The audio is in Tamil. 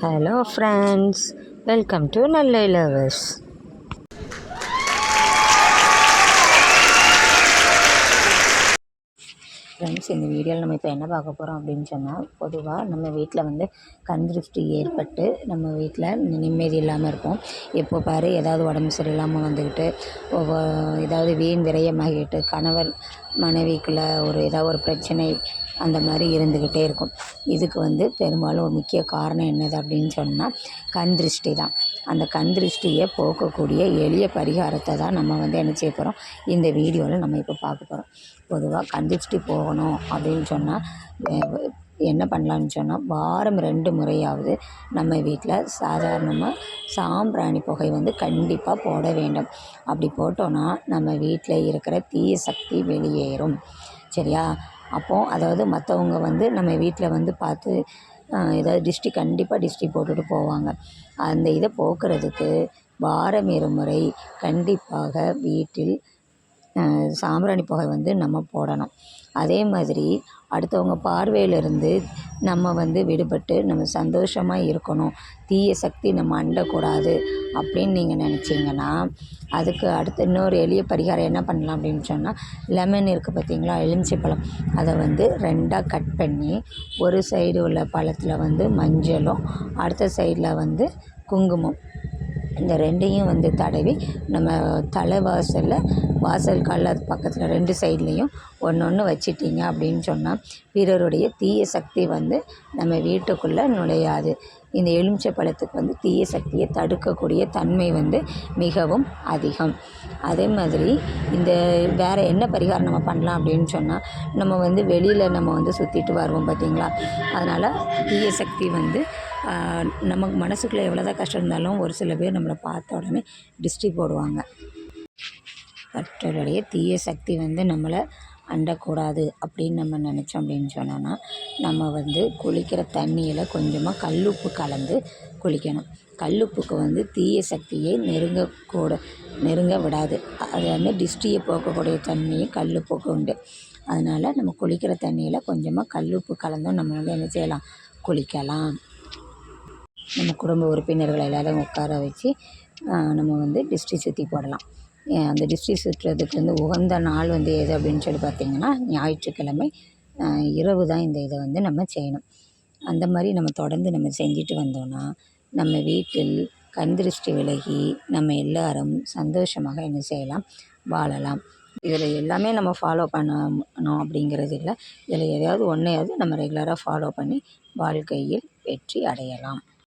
ஹலோ ஃப்ரெண்ட்ஸ், வெல்கம் டு நல்ல லவர்ஸ். ஃப்ரெண்ட்ஸ், இந்த வீடியோவில் நம்ம இப்போ என்ன பார்க்க போகிறோம் அப்படின்னு சொன்னால், பொதுவாக நம்ம வீட்டில் வந்து கண் திருஷ்டி ஏற்பட்டு நம்ம வீட்டில் நிம்மதி இல்லாமல் இருப்போம். எப்போ பாரு ஏதாவது உடம்பு சரியில்லாமல் வந்துக்கிட்டு ஏதாவது வீண் விரயமாகிட்டு கணவர் மனைவிக்குள்ளே ஏதாவது ஒரு பிரச்சனை அந்த மாதிரி இருந்துக்கிட்டே இருக்கும். இதுக்கு வந்து பெரும்பாலும் ஒரு முக்கிய காரணம் என்னது அப்படின்னு சொன்னால் கண் திருஷ்டி தான். அந்த கண் திருஷ்டியை போக்கக்கூடிய எளிய பரிகாரத்தை தான் நம்ம வந்து என்ன செய்ய போகிறோம், இந்த வீடியோவில் நம்ம இப்போ பார்க்க போகிறோம். பொதுவாக கண் திருஷ்டி போகணும் அப்படின்னு சொன்னால் என்ன பண்ணலான்னு சொன்னால், வாரம் 2 முறையாவது நம்ம வீட்டில் சாதாரணமாக சாம்பிராணி புகை வந்து கண்டிப்பாக போட வேண்டும். அப்படி போட்டோன்னா நம்ம வீட்டில் இருக்கிற தீய சக்தி வெளியேறும். சரியா? அப்போது அதாவது மற்றவங்க வந்து நம்ம வீட்டில் வந்து பார்த்து ஏதாவது கண்டிப்பாக டிஸ்டி போட்டுட்டு போவாங்க. அந்த இதை போக்குறதுக்கு வாரம் 2 முறை கண்டிப்பாக வீட்டில் சாம்பிராணி புகை வந்து நம்ம போடணும். அதே மாதிரி அடுத்தவங்க பார்வையிலிருந்து நம்ம வந்து விடுபட்டு நம்ம சந்தோஷமாக இருக்கணும், தீய சக்தி நம்ம அண்டக்கூடாது அப்படின்னு நீங்கள் நினச்சிங்கன்னா, அதுக்கு அடுத்து இன்னொரு எளிய பரிகாரம் என்ன பண்ணலாம் அப்படின்னு சொன்னால், லெமன் இருக்குது பார்த்தீங்களா, எலுமிச்சைப்பழம், அதை வந்து 2ஆக கட் பண்ணி ஒரு சைடு உள்ள பழத்தில் வந்து மஞ்சளும் அடுத்த சைடில் வந்து குங்குமம், இந்த 2ஐயும் வந்து தடவி நம்ம தலைவாசலில் வாசல் காலில் அது பக்கத்தில் 2 சைட்லேயும் ஒன்று வச்சிட்டிங்க அப்படின்னு சொன்னால் பிறருடைய தீய சக்தி வந்து நம்ம வீட்டுக்குள்ளே நுழையாது. இந்த எலுமிச்சை பழத்துக்கு வந்து தீய சக்தியை தடுக்கக்கூடிய தன்மை வந்து மிகவும் அதிகம். அதே மாதிரி இந்த வேறு என்ன பரிகாரம் நம்ம பண்ணலாம் அப்படின்னு சொன்னால், நம்ம வந்து வெளியில் நம்ம வந்து சுற்றிட்டு வருவோம் பார்த்தீங்களா, அதனால் தீய சக்தி வந்து நமக்கு மனசுக்குள்ளே எவ்வளோதான் கஷ்டம் இருந்தாலும் ஒரு சில பேர் நம்மளை பார்த்த உடனே டிஸ்டி போடுவாங்க. கற்றலுடைய தீய சக்தி வந்து நம்மளை அண்டக்கூடாது அப்படின்னு நம்ம நினச்சோம் அப்படின்னு சொன்னோன்னா, நம்ம வந்து குளிக்கிற தண்ணியில் கொஞ்சமாக கல்லுப்பு கலந்து குளிக்கணும். கல்லுப்புக்கு வந்து தீய சக்தியை நெருங்க விடாது. அது வந்து டிஸ்டியை போக்கக்கூடிய தண்ணியும் கல்லுப்புக்கு உண்டு. அதனால் நம்ம குளிக்கிற தண்ணியில் கொஞ்சமாக கல்லுப்பு கலந்தும் நம்ம வந்து என்ன செய்யலாம், குளிக்கலாம். நம்ம குடும்ப உறுப்பினர்கள் எல்லோரும் உட்கார வச்சு நம்ம வந்து டிஸ்டி சுற்றி போடலாம். அந்த டிஸ்டி சுற்றுறதுக்கு வந்து உகந்த நாள் வந்து எது அப்படின்னு சொல்லி பார்த்திங்கன்னா, ஞாயிற்றுக்கிழமை இரவு தான் இந்த இதை வந்து நம்ம செய்யணும். அந்த மாதிரி நம்ம தொடர்ந்து நம்ம செஞ்சுட்டு வந்தோம்னா நம்ம வீட்டில் கண் திருஷ்டி விலகி நம்ம எல்லாரும் சந்தோஷமாக என்ன செய்யலாம், வாழலாம். இதில் எல்லாமே நம்ம ஃபாலோ பண்ணணும் அப்படிங்கிறது இல்லை. இதில் எதையாவது ஒன்றையாவது நம்ம ரெகுலராக ஃபாலோ பண்ணி வாழ்க்கையில் வெற்றி அடையலாம்.